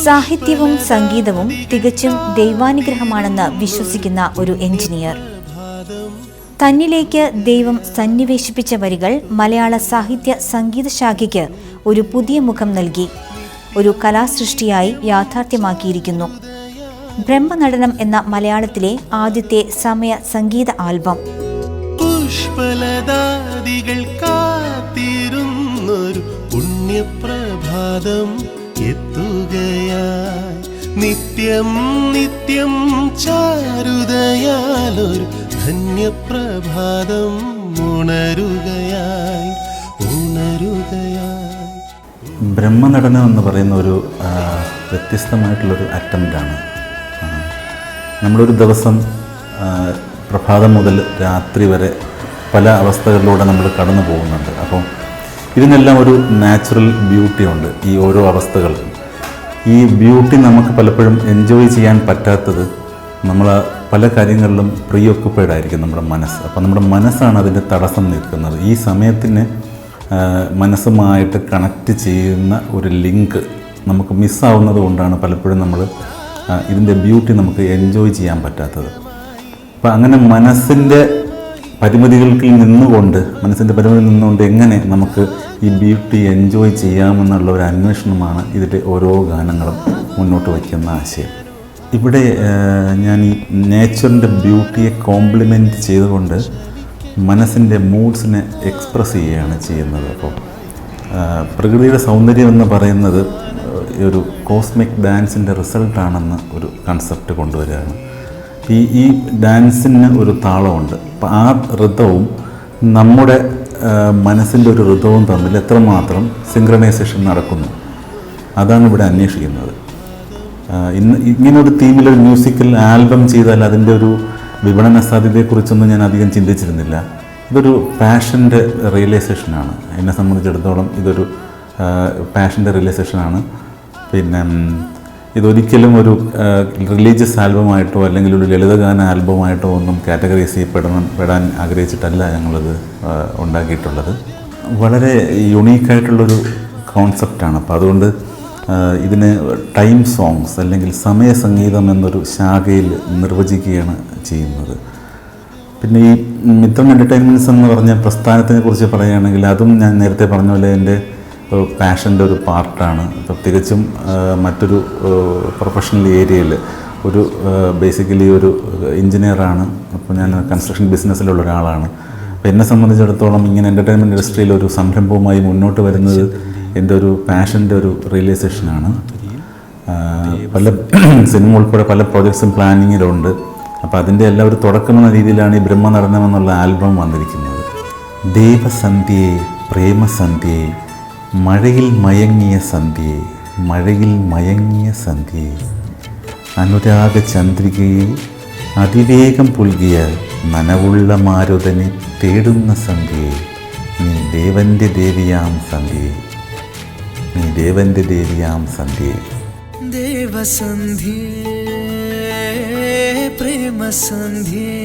സാഹിത്യവും സംഗീതവും തികച്ചും ദൈവാനുഗ്രഹമാണെന്ന് വിശ്വസിക്കുന്ന ഒരു എഞ്ചിനീയർ. തന്നിലേക്ക് ദൈവം സന്നിവേശിപ്പിച്ച വരികൾ മലയാള സാഹിത്യ സംഗീത ശാഖയ്ക്ക് ഒരു പുതിയ മുഖം നൽകി ഒരു കലാസൃഷ്ടിയായി യാഥാർത്ഥ്യമാക്കിയിരിക്കുന്നു. ബ്രഹ്മനടനം എന്ന മലയാളത്തിലെ ആദ്യത്തെ സമയ സംഗീത ആൽബം. പുഷ്പലതാദികൾ കാത്തിരുന്നൊരു പുണ്യപ്രഭാതം എത്തുകയായി, നിത്യം നിത്യം ചാരുതയാലൊരു ധന്യപ്രഭാതം ഉണരുകയായി. ബ്രഹ്മനടനം എന്ന് പറയുന്ന ഒരു വ്യത്യസ്തമായിട്ടുള്ളൊരു അറ്റംപ്റ്റാണ്. നമ്മളൊരു ദിവസം പ്രഭാതം മുതൽ രാത്രി വരെ പല അവസ്ഥകളിലൂടെ നമ്മൾ കടന്നു പോകുന്നുണ്ട്. അപ്പോൾ ഇതിനെല്ലാം ഒരു നാച്ചുറൽ ബ്യൂട്ടി ഉണ്ട്. ഈ ഓരോ അവസ്ഥകളും ഈ ബ്യൂട്ടി നമുക്ക് പലപ്പോഴും എൻജോയ് ചെയ്യാൻ പറ്റാത്തത് നമ്മൾ പല കാര്യങ്ങളിലും പ്രീ ഓക്കുപ്പൈഡ് ആയിരിക്കും നമ്മുടെ മനസ്സ്. അപ്പോൾ നമ്മുടെ മനസ്സാണ് അതിൻ്റെ തടസ്സം നിൽക്കുന്നത്. ഈ സമയത്തിന് മനസ്സുമായിട്ട് കണക്റ്റ് ചെയ്യുന്ന ഒരു ലിങ്ക് നമുക്ക് മിസ്സാവുന്നത് കൊണ്ടാണ് പലപ്പോഴും നമ്മൾ ഇതിൻ്റെ ബ്യൂട്ടി നമുക്ക് എൻജോയ് ചെയ്യാൻ പറ്റാത്തത്. അപ്പം അങ്ങനെ മനസ്സിൻ്റെ പരിമിതികൾക്ക് നിന്നുകൊണ്ട് എങ്ങനെ നമുക്ക് ഈ ബ്യൂട്ടി എൻജോയ് ചെയ്യാമെന്നുള്ള ഒരു അന്വേഷണമാണ് ഇതിൻ്റെ ഓരോ ഗാനങ്ങളും മുന്നോട്ട് വയ്ക്കുന്ന ആശയം. ഇവിടെ ഞാൻ ഈ നേച്ചറിൻ്റെ ബ്യൂട്ടിയെ കോംപ്ലിമെൻറ്റ് ചെയ്തുകൊണ്ട് മനസ്സിൻ്റെ മൂഡ്സിനെ എക്സ്പ്രസ് ചെയ്യുകയാണ് ചെയ്യുന്നത്. അപ്പോൾ പ്രകൃതിയുടെ സൗന്ദര്യം എന്ന് പറയുന്നത് ഒരു കോസ്മിക് ഡാൻസിൻ്റെ റിസൾട്ടാണെന്ന് ഒരു കൺസെപ്റ്റ് കൊണ്ടുവരികയാണ്. ഈ ഡാൻസിന് ഒരു താളമുണ്ട്. അപ്പോൾ ആ ഋതവും നമ്മുടെ മനസ്സിൻ്റെ ഒരു ഋതവും തമ്മിൽ എത്രമാത്രം സിങ്ക്രണൈസേഷൻ നടക്കുന്നു, അതാണ് ഇവിടെ അന്വേഷിക്കുന്നത്. ഇങ്ങനൊരു തീമിലൊരു മ്യൂസിക്കൽ ആൽബം ചെയ്താൽ അതിൻ്റെ ഒരു വിപണന സാധ്യതയെക്കുറിച്ചൊന്നും ഞാൻ അധികം ചിന്തിച്ചിരുന്നില്ല. ഇതൊരു പാഷൻ്റെ റിയലൈസേഷനാണ്. എന്നെ സംബന്ധിച്ചിടത്തോളം ഇതൊരു പാഷൻ്റെ റിയലൈസേഷനാണ്. പിന്നെ ഇതൊരിക്കലും ഒരു റിലീജിയസ് ആൽബമായിട്ടോ അല്ലെങ്കിൽ ഒരു ലളിതഗാന ആൽബമായിട്ടോ ഒന്നും കാറ്റഗറൈസ് ചെയ്യപ്പെടാൻ ആഗ്രഹിച്ചിട്ടല്ല ഞങ്ങളിത് ഉണ്ടാക്കിയിട്ടുള്ളത്. വളരെ യുണീക്കായിട്ടുള്ളൊരു കോൺസെപ്റ്റാണ്. അപ്പോൾ അതുകൊണ്ട് ഇതിന് ടൈം സോങ്സ് അല്ലെങ്കിൽ സമയസംഗീതം എന്നൊരു ശാഖയിൽ നിർവചിക്കുകയാണ് ചെയ്യുന്നത്. പിന്നെ ഈ മിത്രം എൻ്റർടൈൻമെൻറ്റ്സ് എന്ന് പറഞ്ഞ പ്രസ്ഥാനത്തിനെ കുറിച്ച് പറയുകയാണെങ്കിൽ അതും ഞാൻ നേരത്തെ പറഞ്ഞ പോലെ എൻ്റെ പാഷൻ്റെ ഒരു പാർട്ടാണ്. ഇപ്പോൾ തികച്ചും മറ്റൊരു പ്രൊഫഷണൽ ഏരിയയിൽ ഒരു ബേസിക്കലി ഒരു എഞ്ചിനീയറാണ്. അപ്പോൾ ഞാൻ കൺസ്ട്രക്ഷൻ ബിസിനസ്സിലുള്ള ഒരാളാണ്. അപ്പോൾ എന്നെ സംബന്ധിച്ചിടത്തോളം ഇങ്ങനെ എൻ്റർടൈൻമെൻറ്റ് ഇൻഡസ്ട്രിയിൽ ഒരു സംരംഭവുമായി മുന്നോട്ട് വരുന്നത് എൻ്റെ ഒരു പാഷൻ്റെ ഒരു റിയലൈസേഷനാണ്. പല സിനിമ ഉൾപ്പെടെ പല പ്രോജക്ട്സും പ്ലാനിങ്ങിലുണ്ട്. അപ്പോൾ അതിൻ്റെ എല്ലാം ഒരു തുടക്കമെന്ന രീതിയിലാണ് ഈ ബ്രഹ്മനടനം എന്നുള്ള ആൽബം വന്നിരിക്കുന്നത്. ദേവസന്ധ്യേ പ്രേമസന്ധ്യേ മഴയിൽ മയങ്ങിയ സന്ധ്യേ, മഴയിൽ മയങ്ങിയ സന്ധ്യേ, അനുരാഗ ചന്ദ്രികയെ അതിവേഗം പുൽകിയ നനവുള്ള മാരുതനെ തേടുന്ന സന്ധ്യേ, നീ ദേവൻ്റെ ദേവിയാം സന്ധ്യേ, നീ ദേവൻ്റെ ദേവിയാം സന്ധ്യേ. ദേവസന്ധ്യേ പ്രേമസന്ധ്യേ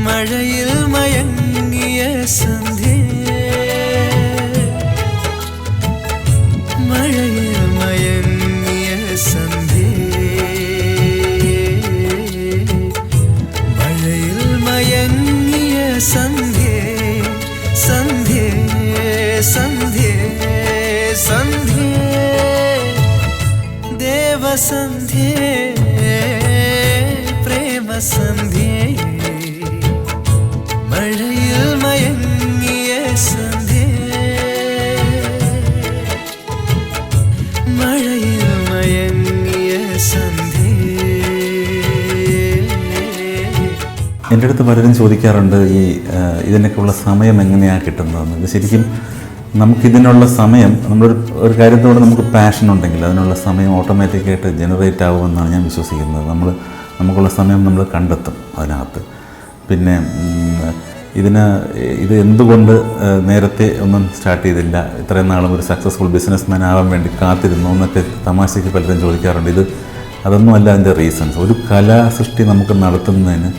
മഴയിൽ മയങ്ങിയ സന്ധ്യേ, മഴയിൽ മയങ്ങിയ സന്ധ്യേ, മഴയിൽ മയങ്ങിയ സന്ധ്യേ, സന്ധ്യേ സന്ധ്യേ സന്ധ്യേ, ദേവസന്ധ്യേ പ്രേമസന്ധ്യേ മഴയിൽ മയങ്ങിയ സന്ധ്യേ, മഴയിൽ മയങ്ങിയ സന്ധ്യേ. എൻ്റെ അടുത്ത് പലരും ചോദിക്കാറുണ്ട് ഇതിനൊക്കെയുള്ള സമയം എങ്ങനെയാണ് കിട്ടുന്നതെന്ന്. ഇത് ശരിക്കും നമുക്കിതിനുള്ള സമയം ഒരു കാര്യത്തോട് നമുക്ക് പാഷൻ ഉണ്ടെങ്കിൽ അതിനുള്ള സമയം ഓട്ടോമാറ്റിക്കായിട്ട് ജനറേറ്റ് ആകുമെന്നാണ് ഞാൻ വിശ്വസിക്കുന്നത്. നമുക്കുള്ള സമയം നമ്മൾ കണ്ടെത്തും അതിനകത്ത്. പിന്നെ ഇത് എന്തുകൊണ്ട് നേരത്തെ ഒന്നും സ്റ്റാർട്ട് ചെയ്തില്ല, ഇത്രയും നാളും ഒരു സക്സസ്ഫുൾ ബിസിനസ്മാൻ ആവാൻ വേണ്ടി കാത്തിരുന്നു എന്നൊക്കെ തമാശയ്ക്ക് പലരും ചോദിക്കാറുണ്ട്. അതൊന്നുമല്ല അതിൻ്റെ റീസൺസ്. ഒരു കലാസൃഷ്ടി നമുക്ക് നടത്തുന്നതിന്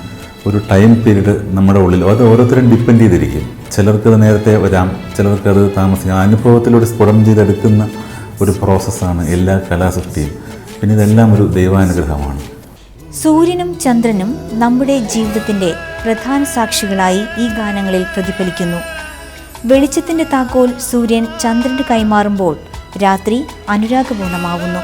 ഒരു ടൈം പീരീഡ് നമ്മുടെ ഉള്ളിൽ അത് ഓരോരുത്തരും ഡിപ്പെൻഡ് ചെയ്തിരിക്കും. ചിലർക്കത് നേരത്തെ വരാം, ചിലർക്കത് താമസിക്കാം. അനുഭവത്തിലൂടെ സ്ഫുടം ചെയ്തെടുക്കുന്ന ഒരു പ്രോസസ്സാണ് എല്ലാ കലാസൃഷ്ടിയും. പിന്നെ ഇതെല്ലാം ഒരു ദൈവാനുഗ്രഹമാണ്. സൂര്യനും ചന്ദ്രനും നമ്മുടെ ജീവിതത്തിൻ്റെ പ്രധാന സാക്ഷികളായി ഈ ഗാനങ്ങളിൽ പ്രതിഫലിക്കുന്നു. വെളിച്ചത്തിൻ്റെ താക്കോൽ സൂര്യൻ ചന്ദ്രന് കൈമാറുമ്പോൾ രാത്രി അനുരാഗപൂർണമാവുന്നു.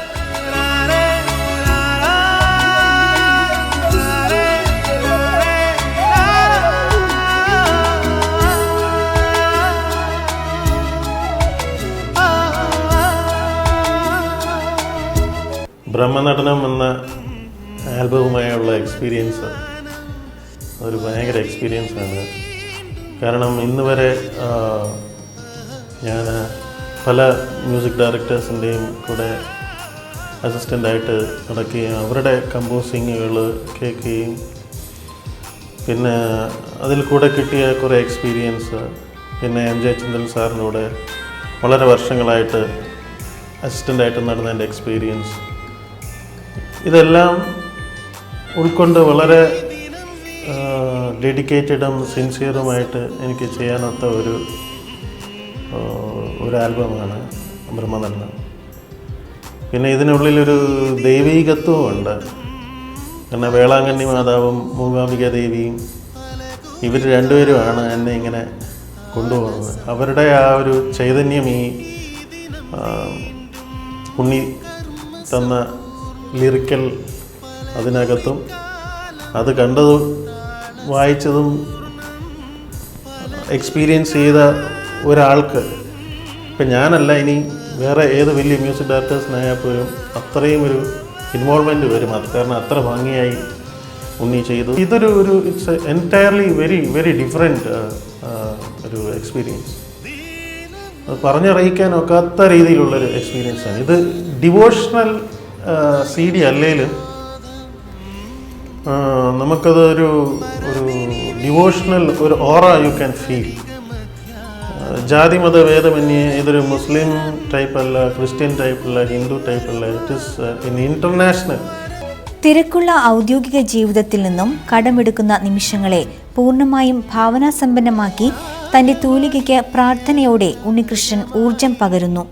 ബ്രഹ്മനടനം എന്ന ആൽബവുമായുള്ള എക്സ്പീരിയൻസ് ഒരു ഭയങ്കര എക്സ്പീരിയൻസാണ്. കാരണം ഇന്ന് വരെ ഞാൻ പല മ്യൂസിക് ഡയറക്ടേഴ്സിൻ്റെയും കൂടെ അസിസ്റ്റൻ്റായിട്ട് നടക്കുകയും അവരുടെ കമ്പോസിങ്ങുകൾ കേൾക്കുകയും പിന്നെ അതിൽ കൂടെ കിട്ടിയ കുറേ എക്സ്പീരിയൻസ്, പിന്നെ എം ജയചന്ദ്രൻ സാറിനൂടെ വളരെ വർഷങ്ങളായിട്ട് അസിസ്റ്റൻ്റായിട്ട് നടന്ന എൻ്റെ എക്സ്പീരിയൻസ്, ഇതെല്ലാം ഉൾക്കൊണ്ട് വളരെ ഡെഡിക്കേറ്റഡും സിൻസിയറുമായിട്ട് എനിക്ക് ചെയ്യാനൊത്ത ഒരു ആൽബമാണ് ബ്രഹ്മനടനം. പിന്നെ ഇതിനുള്ളിലൊരു ദൈവീകത്വമുണ്ട്. കാരണം വേളാങ്കണ്ണി മാതാവും മൂകാംബിക ദേവിയും ഇവർ രണ്ടുപേരുമാണ് എന്നെ ഇങ്ങനെ കൊണ്ടുപോകുന്നത്. അവരുടെ ആ ഒരു ചൈതന്യം ഈ ഉണ്ണി തന്ന ലിറിക്കൽ അതിനകത്തും അത് കണ്ടതും വായിച്ചതും എക്സ്പീരിയൻസ് ചെയ്ത ഒരാൾക്ക്, ഇപ്പം ഞാനല്ല ഇനി വേറെ ഏത് വലിയ മ്യൂസിക് ഡയറക്ടേഴ്സിനായാൽ പോലും അത്രയും ഒരു ഇൻവോൾവ്മെൻറ്റ് വരും. അത് കാരണം അത്ര ഭംഗിയായി ഉണ്ണി ചെയ്തു. ഇതൊരു ഇറ്റ്സ് എൻറ്റയർലി വെരി ഡിഫറെൻറ്റ് ഒരു എക്സ്പീരിയൻസ്. അത് പറഞ്ഞറിയിക്കാനൊക്കാത്ത രീതിയിലുള്ളൊരു എക്സ്പീരിയൻസാണ്. ഇത് ഡിവോഷണൽ CD അല്ലെങ്കിലും നമുക്കത് ഒരു ഡിവോഷണൽ ഒരു ഓറ യു ക്യാൻ ഫീൽ. ജാതി മത ഭേദമന്യേ ഇതൊരു മുസ്ലിം ടൈപ്പ് അല്ല, ക്രിസ്ത്യൻ ടൈപ്പ് അല്ല, ഹിന്ദു ടൈപ്പ് അല്ല, ഇറ്റ് ഈസ് ഇൻ ഇൻ്റർനാഷണൽ. തിരക്കുള്ള ഔദ്യോഗിക ജീവിതത്തിൽ നിന്നും കടമെടുക്കുന്ന നിമിഷങ്ങളെ പൂർണ്ണമായും ഭാവനാസമ്പന്നമാക്കി തൻ്റെ തൂലികയ്ക്ക് പ്രാർത്ഥനയോടെ ഉണ്ണികൃഷ്ണൻ ഊർജം പകരുന്നു.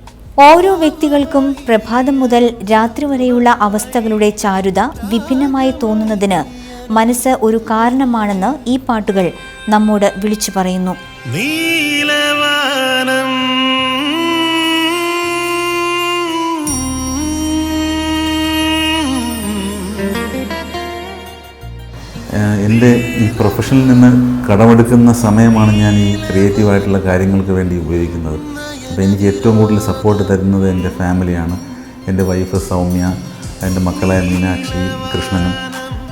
ഓരോ വ്യക്തികൾക്കും പ്രഭാതം മുതൽ രാത്രി വരെയുള്ള അവസ്ഥകളുടെ ചാരുത വിഭിന്നമായി തോന്നുന്നതിന് മനസ്സ് ഒരു കാരണമാണെന്ന് ഈ പാട്ടുകൾ നമ്മോട് വിളിച്ചു പറയുന്നു. നീലവാനം എൻ്റെ ഈ പ്രൊഫഷനിൽ നിന്ന് കടമെടുക്കുന്ന സമയമാണ് ഞാൻ ഈ ക്രിയേറ്റീവായിട്ടുള്ള കാര്യങ്ങൾക്ക് വേണ്ടി ഉപയോഗിക്കുന്നത്. അപ്പോൾ എനിക്ക് ഏറ്റവും കൂടുതൽ സപ്പോർട്ട് തരുന്നത് എൻ്റെ ഫാമിലിയാണ്. എൻ്റെ വൈഫ് സൗമ്യ, എൻ്റെ മക്കളായ മീനാക്ഷി, കൃഷ്ണനും.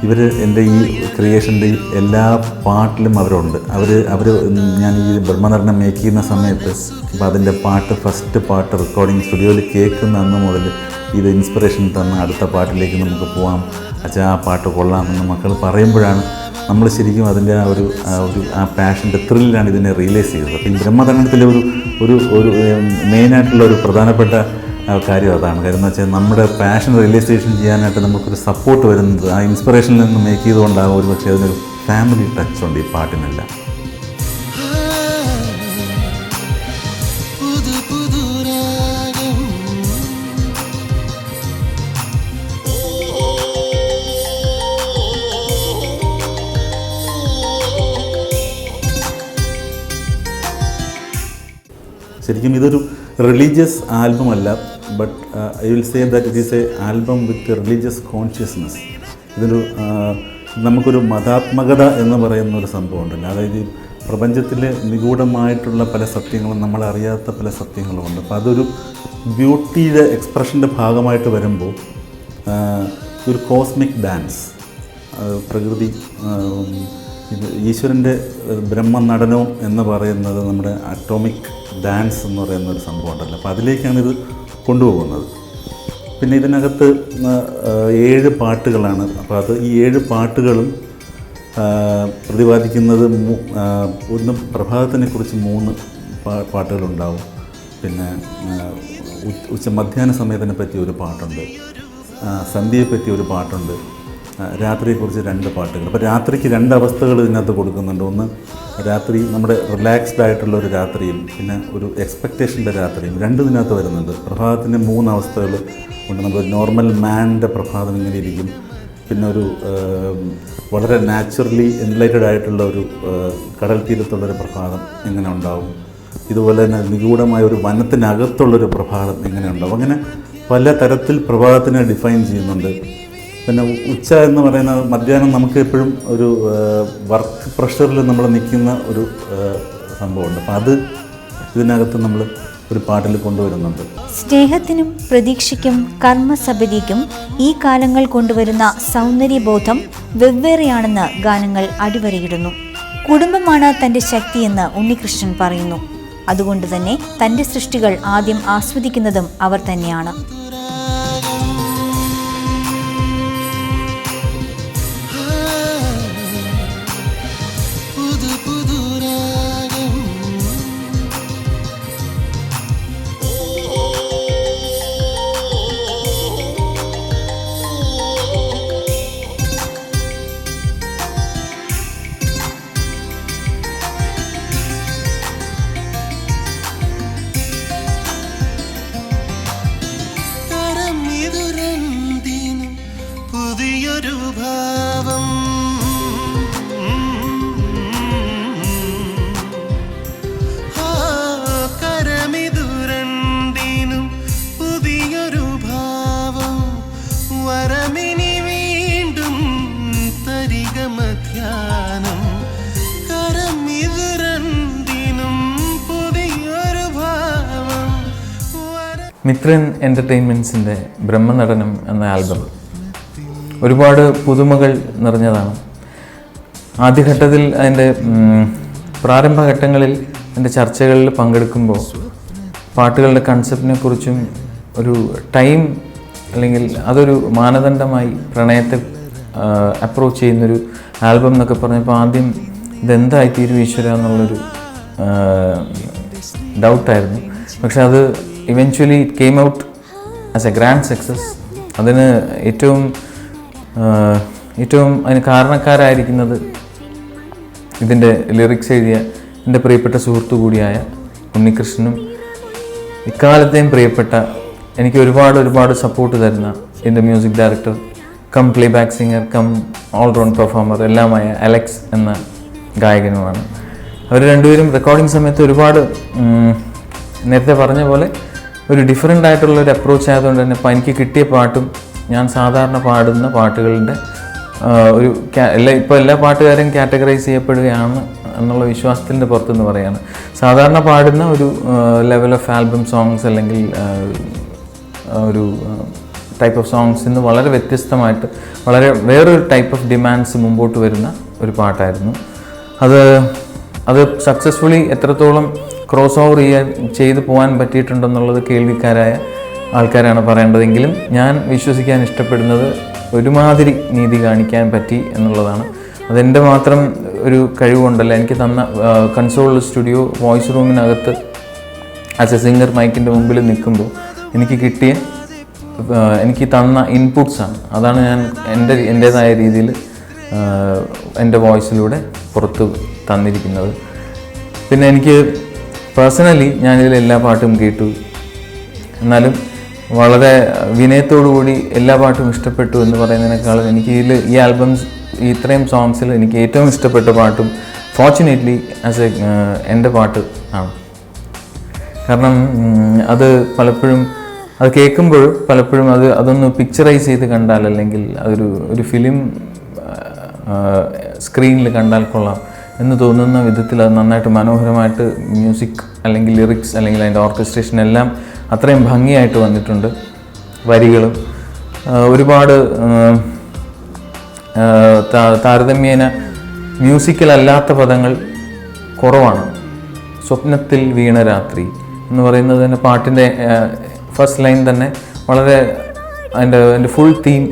ഇവർ എൻ്റെ ഈ ക്രിയേഷൻ്റെ എല്ലാ പാട്ടിലും അവരുണ്ട്. അവർ ഞാൻ ഈ ബ്രഹ്മനടനം മേക്ക് ചെയ്യുന്ന സമയത്ത് അപ്പോൾ അതിൻ്റെ ഫസ്റ്റ് പാട്ട് റെക്കോർഡിങ് സ്റ്റുഡിയോയിൽ കേൾക്കുന്ന അന്ന് മുതൽ ഇത് ഇൻസ്പിറേഷൻ തന്ന അടുത്ത പാട്ടിലേക്ക് നമുക്ക് പോകാം, അച്ഛാ ആ പാട്ട് കൊള്ളാമെന്ന് മക്കൾ പറയുമ്പോഴാണ് നമ്മൾ ശരിക്കും അതിൻ്റെ ആ പാഷൻ്റെ ത്രില്ലാണ് ഇതിനെ റിയലൈസ് ചെയ്തത്. അപ്പോൾ ഈ ബ്രഹ്മനടനത്തിലെ ഒരു മെയിനായിട്ടുള്ള ഒരു പ്രധാനപ്പെട്ട കാര്യം അതാണ്. കാര്യം എന്ന് വെച്ചാൽ നമ്മുടെ പാഷൻ റിയലൈസേഷൻ ചെയ്യാനായിട്ട് നമുക്കൊരു സപ്പോർട്ട് വരുന്നത് ആ ഇൻസ്പിറേഷനിൽ നിന്ന് മേക്ക് ചെയ്തുകൊണ്ടാകും. ഒരു പക്ഷേ അതിനൊരു ഫാമിലി ടച്ച് ഉണ്ട് ഈ പാട്ടിനെല്ലാം. ശരിക്കും ഇതൊരു റിലീജിയസ് ആൽബം അല്ല, but I will say that it is A album with religious consciousness. ഇതൊരു നമുക്കൊരു മതാത്മകത എന്ന് പറയുന്ന ഒരു സംഭവം ഉണ്ടല്ലോ. അതായത് പ്രപഞ്ചത്തിലെ നിഗൂഢമായിട്ടുള്ള പല സത്യങ്ങളും നമ്മളറിയാത്ത പല സത്യങ്ങളുമുണ്ട്. അപ്പോൾ അതൊരു ബ്യൂട്ടിയുടെ എക്സ്പ്രഷൻ്റെ ഭാഗമായിട്ട് വരുമ്പോൾ ഒരു കോസ്മിക് ഡാൻസ്, പ്രകൃതി, ഈശ്വരൻ്റെ ബ്രഹ്മനടനം എന്ന് പറയുന്നത് നമ്മുടെ അറ്റോമിക് ഡാൻസ് എന്ന് പറയുന്ന ഒരു സംഭവം ഉണ്ടല്ലോ. അപ്പോൾ അതിലേക്കാണ് ഇത് കൊണ്ടുപോകുന്നത്. പിന്നെ ഇതിനകത്ത് 7 പാട്ടുകളാണ്. അപ്പോൾ ഈ 7 പാട്ടുകളും പ്രതിപാദിക്കുന്നത് ഒന്ന് പ്രഭാതത്തിനെക്കുറിച്ച് 3 പാട്ടുകളുണ്ടാവും. പിന്നെ മധ്യാഹ്ന സമയത്തിനെ പറ്റി ഒരു പാട്ടുണ്ട്, സന്ധ്യയെപ്പറ്റി ഒരു പാട്ടുണ്ട്, രാത്രിയെക്കുറിച്ച് 2 പാട്ടുകൾ. അപ്പോൾ രാത്രിക്ക് 2 അവസ്ഥകൾ ഇതിനകത്ത് കൊടുക്കുന്നുണ്ട്. ഒന്ന് രാത്രി നമ്മുടെ റിലാക്സ്ഡ് ആയിട്ടുള്ള ഒരു രാത്രിയും പിന്നെ ഒരു എക്സ്പെക്റ്റേഷൻ്റെ രാത്രിയും, 2 ഇതിനകത്ത് വരുന്നുണ്ട്. പ്രഭാതത്തിൻ്റെ 3 അവസ്ഥകൾ ഉണ്ട്. നമ്മൾ നോർമൽ മാൻ്റെ പ്രഭാതം ഇങ്ങനെ ഇരിക്കും, പിന്നെ ഒരു വളരെ നാച്ചുറലി എൻലൈറ്റഡ് ആയിട്ടുള്ള ഒരു കടൽ തീരത്തുള്ളൊരു പ്രഭാതം എങ്ങനെ ഉണ്ടാവും, ഇതുപോലെ തന്നെ നിഗൂഢമായ ഒരു വനത്തിനകത്തുള്ളൊരു പ്രഭാതം എങ്ങനെ ഉണ്ടാവും. അങ്ങനെ പല തരത്തിൽ പ്രഭാതത്തിനെ ഡിഫൈൻ ചെയ്യുന്നുണ്ട്. പിന്നെ ഉച്ച എന്ന് പറയുന്ന മധ്യാഹ്നം നമുക്ക് എപ്പോഴും ഒരു വർക്ക് പ്രഷറിൽ നമ്മൾ നിൽക്കുന്ന ഒരു സംഭവമുണ്ട്. അപ്പം അത് ഇതിനകത്ത് നമ്മൾ ഒരു പാട്ടിൽ കൊണ്ടുവരുന്നുണ്ട്. സ്നേഹത്തിനും പ്രതീക്ഷയ്ക്കും കർമ്മസബദിക്കും ഈ കാലങ്ങൾ കൊണ്ടുവരുന്ന സൗന്ദര്യബോധം വെവ്വേറെയാണെന്ന് ഗാനങ്ങൾ അടിവരയിടുന്നു. കുടുംബമാണ് തൻ്റെ ശക്തിയെന്ന് ഉണ്ണികൃഷ്ണൻ പറയുന്നു. അതുകൊണ്ട് തന്നെ തൻ്റെ സൃഷ്ടികൾ ആദ്യം ആസ്വദിക്കുന്നതും അവർ തന്നെയാണ്. പുതിയൊരു ഭാവം കരമിതുരണ്ടിനും പുതിയൊരു ഭാവം വരമിനി വീണ്ടും തരിക മധ്യാനം കരമിതുരണ്ടിനും പുതിയൊരു ഭാവം. മിത്രൻ എൻ്റർടൈൻമെൻറ്റ്സിൻ്റെ ബ്രഹ്മനടനം എന്ന ആൽബം ഒരുപാട് പുതുമകൾ നിറഞ്ഞതാണ്. ആദ്യഘട്ടത്തിൽ അതിൻ്റെ പ്രാരംഭഘട്ടങ്ങളിൽ എൻ്റെ ചർച്ചകളിൽ പങ്കെടുക്കുമ്പോൾ പാട്ടുകളുടെ കൺസെപ്റ്റിനെ കുറിച്ചും ഒരു ടൈം അല്ലെങ്കിൽ അതൊരു മാനദണ്ഡമായി പ്രണയത്തെ അപ്രോച്ച് ചെയ്യുന്നൊരു ആൽബം എന്നൊക്കെ പറഞ്ഞപ്പോൾ ആദ്യം ഇതെന്തായിത്തീരും ഈശ്വര എന്നുള്ളൊരു ഡൗട്ടായിരുന്നു. പക്ഷെ അത് eventually it came out as A grand success. അതിന് ഏറ്റവും അതിന് കാരണക്കാരായിരിക്കുന്നത് ഇതിൻ്റെ ലിറിക്സ് എഴുതിയ എൻ്റെ പ്രിയപ്പെട്ട സുഹൃത്തു കൂടിയായ ഉണ്ണികൃഷ്ണനും ഇക്കാലത്തെയും പ്രിയപ്പെട്ട എനിക്ക് ഒരുപാട് സപ്പോർട്ട് തരുന്ന എൻ്റെ music director cum playback singer cum all round performer എല്ലാമായ അലക്സ് എന്ന ഗായകനുമാണ്. അവർ രണ്ടുപേരും റെക്കോർഡിംഗ് സമയത്ത് ഒരുപാട് നേരത്തെ പറഞ്ഞ പോലെ ഒരു ഡിഫറെൻ്റ് ആയിട്ടുള്ള ഒരു അപ്രോച്ച് ആയതുകൊണ്ട് തന്നെ എനിക്ക് കിട്ടിയ പാട്ടും ഞാൻ സാധാരണ പാടുന്ന പാട്ടുകളുടെ ഒരു ഇപ്പോൾ എല്ലാ പാട്ടുകാരും കാറ്റഗറൈസ് ചെയ്യപ്പെടുകയാണ് എന്നുള്ള വിശ്വാസത്തിൻ്റെ പുറത്തുനിന്ന് പറയാണ്. സാധാരണ പാടുന്ന ഒരു ലെവൽ ഓഫ് ആൽബം സോങ്സ് അല്ലെങ്കിൽ ഒരു ടൈപ്പ് ഓഫ് സോങ്സിൽ നിന്ന് വളരെ വ്യത്യസ്തമായിട്ട് വളരെ വേറൊരു ടൈപ്പ് ഓഫ് ഡിമാൻഡ്സ് മുമ്പോട്ട് വരുന്ന ഒരു പാട്ടായിരുന്നു അത് സക്സസ്ഫുള്ളി എത്രത്തോളം ക്രോസ് ഓവർ ചെയ്ത് പോകാൻ പറ്റിയിട്ടുണ്ടെന്നുള്ളത് കേൾവിക്കാരായ ആൾക്കാരാണ് പറയേണ്ടതെങ്കിലും ഞാൻ വിശ്വസിക്കാൻ ഇഷ്ടപ്പെടുന്നത് ഒരുമാതിരി നീതി കാണിക്കാൻ പറ്റി എന്നുള്ളതാണ്. അതെൻ്റെ മാത്രം ഒരു കഴിവുകൊണ്ടല്ല, എനിക്ക് തന്ന കൺസോൾ സ്റ്റുഡിയോ വോയിസ് റൂമിനകത്ത് ആസ് എ സിംഗർ മൈക്കിൻ്റെ മുമ്പിൽ നിൽക്കുമ്പോൾ എനിക്ക് തന്ന ഇൻപുട്സാണ്. അതാണ് ഞാൻ എൻ്റേതായ രീതിയിൽ എൻ്റെ വോയിസിലൂടെ പുറത്ത് തന്നിരിക്കുന്നത്. പിന്നെ എനിക്ക് പേഴ്സണലി ഞാനിതിൽ എല്ലാ പാട്ടും കേട്ടു. എന്നാലും വളരെ വിനയത്തോടുകൂടി എല്ലാ പാട്ടും ഇഷ്ടപ്പെട്ടു എന്ന് പറയുന്നതിനേക്കാളും എനിക്ക് ഈ ആൽബംസ് ഇത്രയും സോങ്സിൽ എനിക്ക് ഏറ്റവും ഇഷ്ടപ്പെട്ട പാട്ടും ഫോർച്ചുനേറ്റ്ലി എൻ്റെ പാട്ട് ആണ്. കാരണം അത് പലപ്പോഴും അത് കേൾക്കുമ്പോൾ പലപ്പോഴും അതൊന്ന് പിക്ചറൈസ് ചെയ്ത് കണ്ടാൽ അല്ലെങ്കിൽ ഒരു ഫിലിം സ്ക്രീനിൽ കണ്ടാൽ കൊള്ളാം എന്ന് തോന്നുന്ന വിധത്തിൽ അത് നന്നായിട്ട് മനോഹരമായിട്ട് മ്യൂസിക് അല്ലെങ്കിൽ ലിറിക്സ് അല്ലെങ്കിൽ അതിൻ്റെ ഓർക്കസ്ട്രേഷൻ എല്ലാം അത്രയും ഭംഗിയായിട്ട് വന്നിട്ടുണ്ട്. വരികളും ഒരുപാട് താരതമ്യേന മ്യൂസിക്കലല്ലാത്ത പദങ്ങൾ കുറവാണ്. സ്വപ്നത്തിൽ വീണ രാത്രി എന്ന് പറയുന്നത് തന്നെ പാട്ടിൻ്റെ ഫസ്റ്റ് ലൈൻ തന്നെ വളരെ അതിൻ്റെ ഫുൾ തീം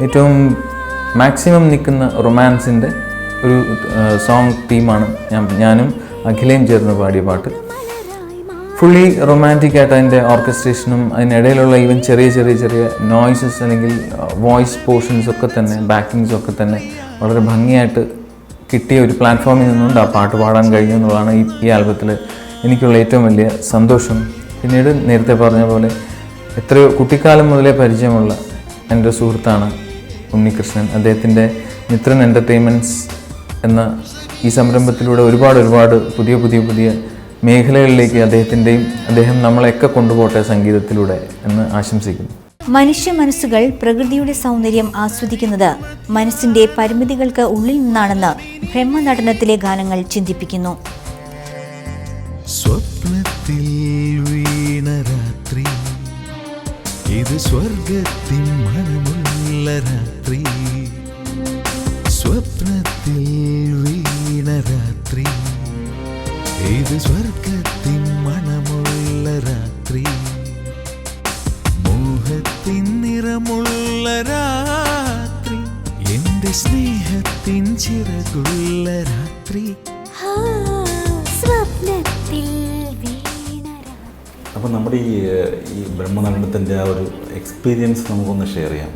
ഏറ്റവും മാക്സിമം നിൽക്കുന്ന റൊമാൻസിൻ്റെ ഒരു സോങ് തീമാണ് ഞാനും അഖിലയും ചേർന്ന് പാടിയ പാട്ട്. ഫുള്ളി റൊമാൻറ്റിക് ആയിട്ട് അതിൻ്റെ ഓർക്കസ്ട്രേഷനും അതിനിടയിലുള്ള ഈവൻ ചെറിയ ചെറിയ ചെറിയ നോയ്സസ് അല്ലെങ്കിൽ വോയിസ് പോർഷൻസ് ഒക്കെ തന്നെ ബാക്കിങ്സ് ഒക്കെ തന്നെ വളരെ ഭംഗിയായിട്ട് കിട്ടിയ ഒരു പ്ലാറ്റ്ഫോമിൽ നിന്നുകൊണ്ട് ആ പാട്ട് പാടാൻ കഴിഞ്ഞു എന്നുള്ളതാണ് ഈ ആൽബത്തിൽ എനിക്കുള്ള ഏറ്റവും വലിയ സന്തോഷം. പിന്നീട് നേരത്തെ പറഞ്ഞ പോലെ എത്രയോ കുട്ടിക്കാലം മുതലേ പരിചയമുള്ള എൻ്റെ സുഹൃത്താണ് ഉണ്ണികൃഷ്ണൻ. അദ്ദേഹത്തിൻ്റെ മിത്രൻ എൻ്റർടൈൻമെൻറ്റ്സ് എന്ന ഈ സംരംഭത്തിലൂടെ ഒരുപാട് പുതിയ മേഖലകളിലേക്ക് അദ്ദേഹം നമ്മളെയൊക്കെ കൊണ്ടുപോട്ടെ സംഗീതത്തിലൂടെ എന്ന് ആശംസിക്കുന്നു. മനുഷ്യ മനസ്സുകൾ പ്രകൃതിയുടെ സൗന്ദര്യം ആസ്വദിക്കുന്നത് മനസ്സിന്റെ പരിമിതികൾക്ക് ഉള്ളിൽ നിന്നാണെന്ന് ബ്രഹ്മനടനത്തിലെ ഗാനങ്ങൾ ചിന്തിപ്പിക്കുന്നു. സ്വപ്നത്തിൽ വീണ രാത്രി, ഇത് സ്വർഗത്തിൻ മണമുള്ള രാത്രി. സ്വപ്നത്തിൽ വീണ രാത്രി, ഇത് സ്വർഗത്തിൻ മണമുള്ള രാത്രി. മോഹത്തിൻ നിറമുള്ള രാത്രി, എന്റെ സ്നേഹത്തിൻ ചിറകുള്ള രാത്രി. അപ്പോൾ നമ്മുടെ ഈ ബ്രഹ്മനടനത്തിൻ്റെ ആ ഒരു എക്സ്പീരിയൻസ് നമുക്കൊന്ന് ഷെയർ ചെയ്യാം.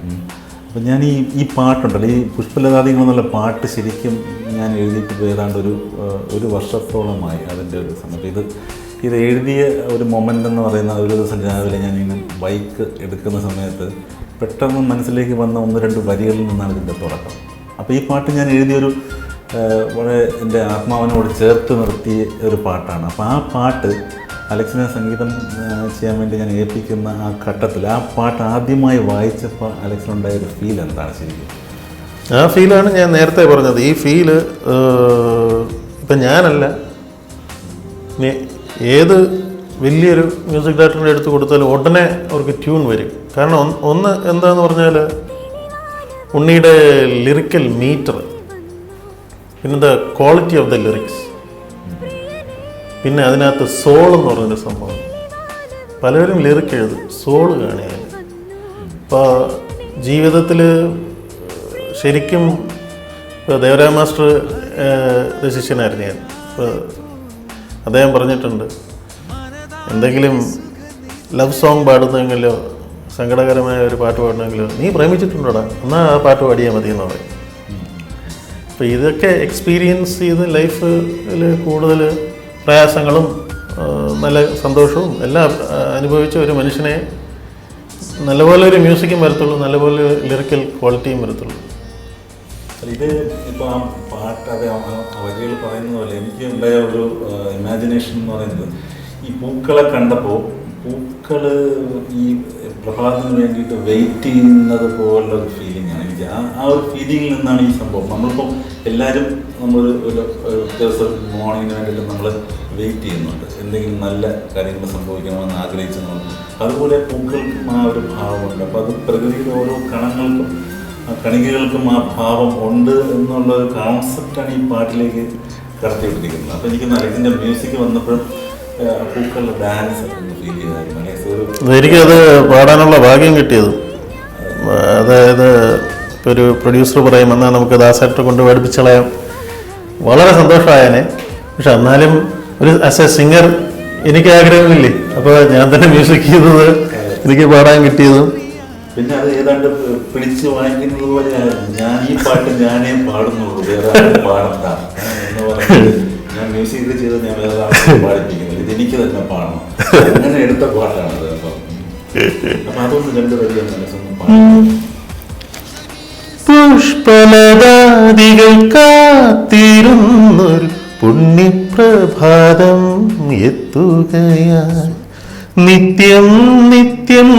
അപ്പോൾ ഞാൻ ഈ പാട്ടുണ്ടല്ലോ, ഈ പുഷ്പലതാദികൾ എന്നുള്ള പാട്ട് ശരിക്കും ഞാൻ എഴുതിയിട്ട് ഏതാണ്ട് ഒരു വർഷത്തോളമായി അതിൻ്റെ ഒരു സമയത്ത്. ഇത് എഴുതിയ ഒരു മൊമെൻ്റ് എന്ന് പറയുന്ന ഒരു ദിവസം രാവിലെ ഞാനിങ്ങനെ ബൈക്ക് എടുക്കുന്ന സമയത്ത് പെട്ടെന്ന് മനസ്സിലേക്ക് വന്ന 1-2 വരികളിൽ നിന്നാണ് ഇതിൻ്റെ തുടക്കം. അപ്പോൾ ഈ പാട്ട് ഞാൻ എഴുതിയൊരു വളരെ എൻ്റെ ആത്മാവിനോട് ചേർത്ത് നിർത്തിയ ഒരു പാട്ടാണ്. അപ്പോൾ ആ പാട്ട് അലക്സിനെ സംഗീതം ചെയ്യാൻ വേണ്ടി ഞാൻ ഏൽപ്പിക്കുന്ന ആ ഘട്ടത്തിൽ ആ പാട്ട് ആദ്യമായി വായിച്ചപ്പോൾ അലക്സിനുണ്ടായ ഒരു ഫീൽ എന്താണ് ശരിക്കും? ആ ഫീലാണ് ഞാൻ നേരത്തെ പറഞ്ഞത്. ഈ ഫീല് ഇപ്പം ഞാനല്ല, ഏത് വലിയൊരു മ്യൂസിക് ഡയറക്ടറിൻ്റെ അടുത്ത് കൊടുത്താലും ഉടനെ അവർക്ക് ട്യൂൺ വരും. കാരണം ഒന്ന് എന്താന്ന് പറഞ്ഞാൽ ഉണ്ണിയുടെ ലിറിക്കൽ മീറ്റർ, പിന്നെ the quality of the lyrics, പിന്നെ അതിനകത്ത് സോൾ എന്ന് പറഞ്ഞൊരു സംഭവം. പലരും ലിറിക്ക് എഴുതും, സോള് കാണുകയാണ്. ഇപ്പോൾ ജീവിതത്തിൽ ശരിക്കും ഇപ്പോൾ ദേവരായ മാസ്റ്റർ ശിഷ്യനായിരുന്നു ഞാൻ. ഇപ്പോൾ അദ്ദേഹം പറഞ്ഞിട്ടുണ്ട്, എന്തെങ്കിലും ലവ് സോങ് പാടുന്നെങ്കിലോ സങ്കടകരമായ ഒരു പാട്ട് പാടണമെങ്കിലോ നീ പ്രേമിച്ചിട്ടുണ്ടോടാ, എന്നാൽ ആ പാട്ട് പാടിയാൽ മതി എന്ന് പറയും. അപ്പോൾ ഇതൊക്കെ എക്സ്പീരിയൻസ് ചെയ്ത് ലൈഫിൽ കൂടുതൽ പ്രയാസങ്ങളും നല്ല സന്തോഷവും എല്ലാം അനുഭവിച്ച ഒരു മനുഷ്യനെ നല്ലപോലെ ഒരു മ്യൂസിക്കും വരത്തുള്ളൂ, നല്ലപോലെ ലിറിക്കൽ ക്വാളിറ്റിയും വരത്തുള്ളൂ. ഇത് ഇപ്പോൾ ആ പാട്ട് അത് വരികൾ പറയുന്നത് പോലെ എനിക്ക് ഉണ്ടായ ഒരു ഇമാജിനേഷൻ എന്ന് പറയുന്നത്, ഈ പൂക്കളെ കണ്ടപ്പോൾ പൂക്കൾ ഈ പ്രഭാതത്തിന് വേണ്ടിയിട്ട് വെയിറ്റ് ചെയ്യുന്നത് പോലുള്ള ഒരു ഫീലിംഗാണ് എനിക്ക്. ആ ഒരു ഫീലിങ്ങിൽ നിന്നാണ് ഈ സംഭവം. നമ്മളിപ്പോൾ എല്ലാവരും ഒരു ദിവസം മോർണിംഗിന് വേണ്ടിയിട്ട് നമ്മൾ വെയിറ്റ് ചെയ്യുന്നുണ്ട്, എന്തെങ്കിലും നല്ല കാര്യങ്ങൾ സംഭവിക്കണമെന്ന് ആഗ്രഹിച്ചെന്നുണ്ട്. അതുപോലെ പൂക്കൾക്കും ആ ഒരു ഭാവമുണ്ട്. അപ്പോൾ അത് പ്രകൃതിയുടെ ഓരോ കണങ്ങൾക്കും കണികകൾക്കും ആ ഭാവം ഉണ്ട് എന്നുള്ള ഒരു കോൺസെപ്റ്റാണ് ഈ പാട്ടിലേക്ക് കടത്തിവിട്ടിരിക്കുന്നത്. അപ്പോൾ എനിക്ക് അലക്സിൻ്റെ മ്യൂസിക് വന്നപ്പോഴും പൂക്കളുടെ ഡാൻസ് ഫീൽ ചെയ്തായിരുന്നു. എനിക്കത് പാടാനുള്ള ഭാഗ്യം കിട്ടിയത്, അതായത് ഇപ്പോൾ ഒരു പ്രൊഡ്യൂസർ പറയും എന്നാൽ നമുക്ക് ദാസായിട്ട് കൊണ്ട് പഠിപ്പിച്ചളയാം, വളരെ സന്തോഷമായേനെ. പക്ഷെ എന്നാലും ഒരു ആസ് എ സിംഗർ എനിക്ക് ആഗ്രഹമില്ലേ, അപ്പോൾ ഞാൻ തന്നെ മ്യൂസിക് ചെയ്തത് എനിക്ക് പാടാൻ കിട്ടിയതും. പിന്നെ അത് ഏതാണ്ട് പിടിച്ച് വാങ്ങിക്കുന്നത് പോലെയായിരുന്നു. ഞാൻ ഈ പാട്ട് ഞാനേ പാടുന്നുള്ളൂ, വേറെ ആരും പാടണ്ട എന്ന് പറഞ്ഞിട്ട് ഞാൻ മ്യൂസിക് ചെയ്ത് ഞാൻ വേറെ ആളും പാടിപ്പിക്കുന്നത്, ഇതെനിക്ക് തന്നെ പാടണം, അങ്ങനെ എടുത്ത പാട്ടാണത്. അപ്പം അതൊന്ന് 2 വരി മനസ്സൊന്നും പാടും. പുഷ്പലതാദികൾ കാത്തിരുന്നൊരു പുണ്യപ്രഭാതം എത്തുകയായി, നിത്യം നിത്യം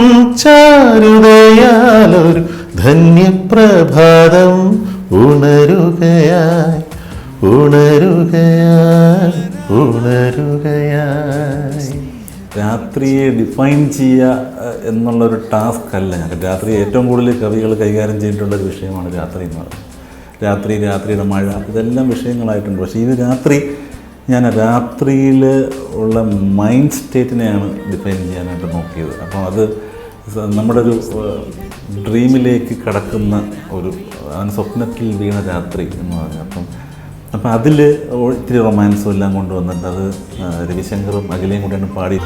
ചാരുതയാലൊരു ധന്യപ്രഭാതം ഉണരുകയായി ഉണരുകയായി ഉണരുകയായി. രാത്രിയെ ഡിഫൈൻ ചെയ്യുക എന്നുള്ളൊരു ടാസ്ക് അല്ല ഞങ്ങൾക്ക്. രാത്രി ഏറ്റവും കൂടുതൽ കവികൾ കൈകാര്യം ചെയ്തിട്ടുള്ളൊരു വിഷയമാണ് രാത്രി എന്ന് പറയുന്നത്. രാത്രിയുടെ മഴ, ഇതെല്ലാം വിഷയങ്ങളായിട്ടുണ്ട്. പക്ഷേ ഇത് ഞാൻ രാത്രിയിൽ ഉള്ള മൈൻഡ് സ്റ്റേറ്റിനെയാണ് ഡിഫൈൻ ചെയ്യാനായിട്ട് നോക്കിയത്. അപ്പോൾ അത് നമ്മുടെ ഒരു ഡ്രീമിലേക്ക് കടക്കുന്ന ഒരു സ്വപ്നത്തിൽ വീണ രാത്രി എന്ന് പറഞ്ഞു. അപ്പം അപ്പം അതിൽ ഇത്തിരി റൊമാൻസും എല്ലാം കൊണ്ടുവന്നിട്ട് അത് രവിശങ്കറും അഖിലയും കൂടെയാണ് പാടി.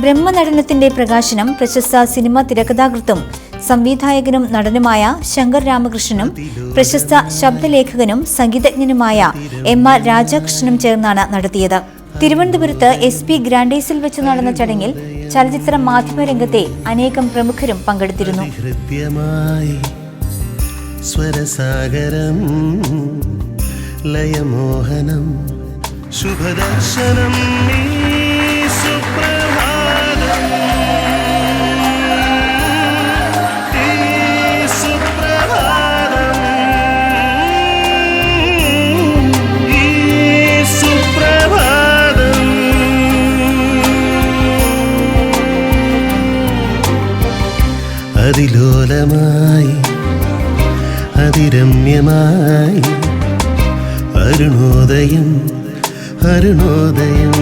ബ്രഹ്മനടനത്തിന്റെ പ്രകാശനം പ്രശസ്ത സിനിമ തിരക്കഥാകൃത്തും സംവിധായകനും നടനുമായ ശങ്കർ രാമകൃഷ്ണനും പ്രശസ്ത ശബ്ദലേഖകനും സംഗീതജ്ഞനുമായ MR രാജാകൃഷ്ണനും ചേർന്നാണ് നടത്തിയത്. തിരുവനന്തപുരത്ത് SP ഗ്രാൻഡേസിൽ വെച്ച് നടന്ന ചടങ്ങിൽ ചലച്ചിത്ര മാധ്യമ രംഗത്തെ അനേകം പ്രമുഖരും പങ്കെടുത്തിരുന്നു. ഹൃദ്യമായി സ്വരസാഗരം ലയമോഹനം ശുഭദർശനം അതിലോലമായി അതിരമ്യമായി അരുണോദയം അരുണോദയം